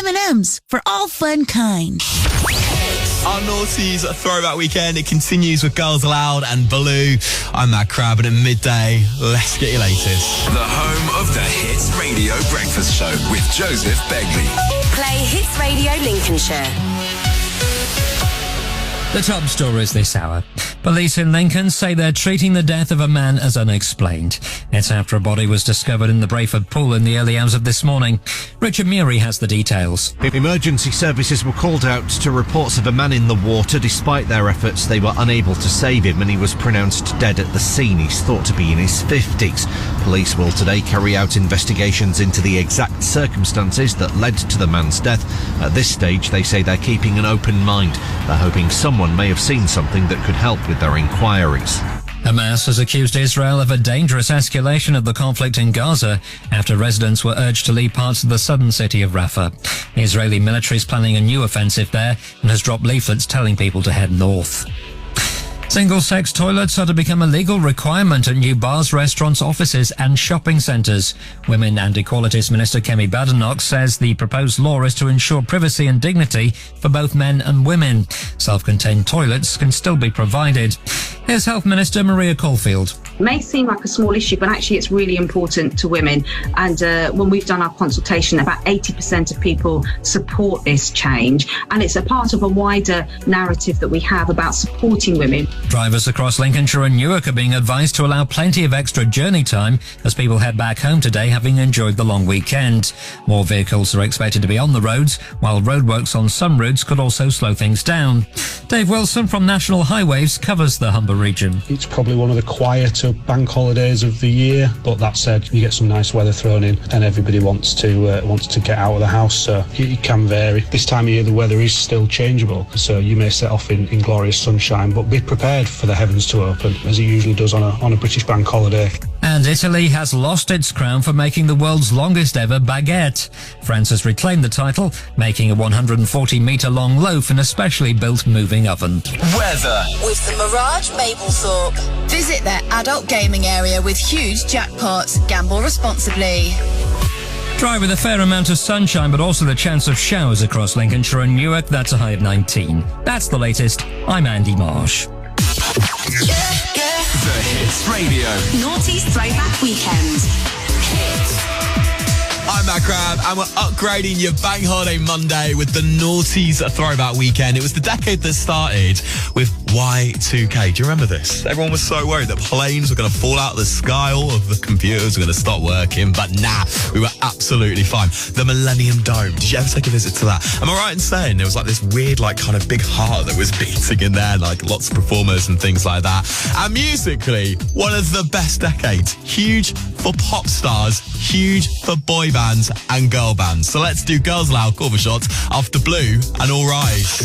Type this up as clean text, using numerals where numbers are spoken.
M&M's for all fun kind. Our Naughties Throwback Weekend, it continues with Girls Aloud and Baloo. I'm Matt Crab, and at midday, let's get your latest. The home of the Hits Radio Breakfast Show with Joseph Begley. Play Hits Radio Lincolnshire. The top stories this hour. Police in Lincoln say they're treating the death of a man as unexplained. It's after a body was discovered in the Brayford pool in the early hours of this morning. Richard Murray has the details. Emergency services were called out to reports of a man in the water. Despite their efforts, they were unable to save him, and he was pronounced dead at the scene. He's thought to be in his 50s. Police will today carry out investigations into the exact circumstances that led to the man's death. At this stage, they say they're keeping an open mind. They're hoping someone may have seen something that could help with their inquiries. Hamas has accused Israel of a dangerous escalation of the conflict in Gaza after residents were urged to leave parts of the southern city of Rafah. The Israeli military is planning a new offensive there and has dropped leaflets telling people to head north. Single-sex toilets are to become a legal requirement at new bars, restaurants, offices and shopping centres. Women and Equalities Minister Kemi Badenoch says the proposed law is to ensure privacy and dignity for both men and women. Self-contained toilets can still be provided. Here's Health Minister Maria Caulfield. It may seem like a small issue, but actually it's really important to women. And when we've done our consultation, about 80% of people support this change. And it's a part of a wider narrative that we have about supporting women. Drivers across Lincolnshire and Newark are being advised to allow plenty of extra journey time as people head back home today, having enjoyed the long weekend. More vehicles are expected to be on the roads, while roadworks on some routes could also slow things down. Dave Wilson from National Highways covers the Humber region. It's probably one of the quieter bank holidays of the year, but that said, you get some nice weather thrown in and everybody wants to get out of the house, so it can vary. This time of year the weather is still changeable, so you may set off in glorious sunshine, but be prepared for the heavens to open, as it usually does on a British bank holiday. And Italy has lost its crown for making the world's longest ever baguette. France has reclaimed the title, making a 140-metre long loaf in a specially built moving oven. Weather. With the Mirage Mablethorpe. Visit their adult gaming area with huge jackpots. Gamble responsibly. Dry with a fair amount of sunshine, but also the chance of showers across Lincolnshire and Newark. That's a high of 19. That's the latest. I'm Andy Marsh. The Hits Radio. Naughty's Throwback Weekend. I'm Matt Crab, and we're upgrading your Bank Holiday Monday with the Naughties Throwback Weekend. It was the decade that started with Y2K. Do you remember this? Everyone was so worried that planes were going to fall out of the sky, all of the computers were going to stop working, but nah, we were absolutely fine. The Millennium Dome. Did you ever take a visit to that? Am I right in saying there was like this weird, like kind of big heart that was beating in there, like lots of performers and things like that? And musically, one of the best decades. Huge for pop stars, huge for boy bands and girl bands. So let's do Girls Aloud cover shots after Blue and All Rise.